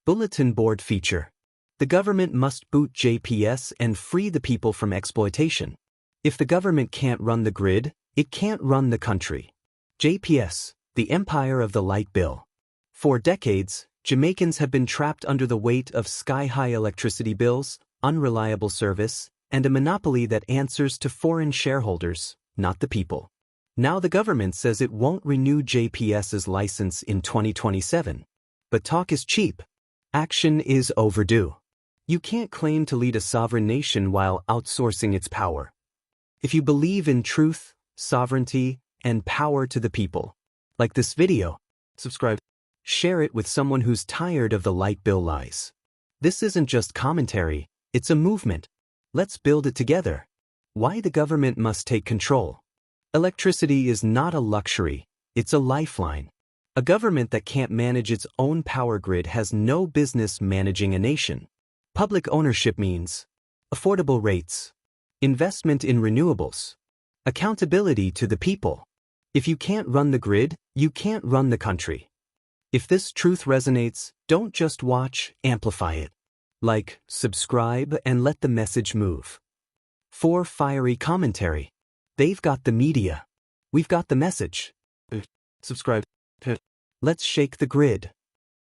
Bulletin board feature. The government must boot JPS and free the people from exploitation. If the government can't run the grid, it can't run the country. JPS, the empire of the light bill. For decades, Jamaicans have been trapped under the weight of sky-high electricity bills, unreliable service, and a monopoly that answers to foreign shareholders, not the people. Now the government says it won't renew JPS's license in 2027. But talk is cheap. Action is overdue. You can't claim to lead a sovereign nation while outsourcing its power. If you believe in truth, sovereignty, and power to the people, like this video, subscribe, share it with someone who's tired of the light bill lies. This isn't just commentary, it's a movement. Let's build it together. Why the government must take control. Electricity is not a luxury, it's a lifeline. A government that can't manage its own power grid has no business managing a nation. Public ownership means affordable rates, investment in renewables, accountability to the people. If you can't run the grid, you can't run the country. If this truth resonates, don't just watch, amplify it. Like, subscribe, and let the message move. For fiery commentary. They've got the media. We've got the message. Subscribe. Let's shake the grid.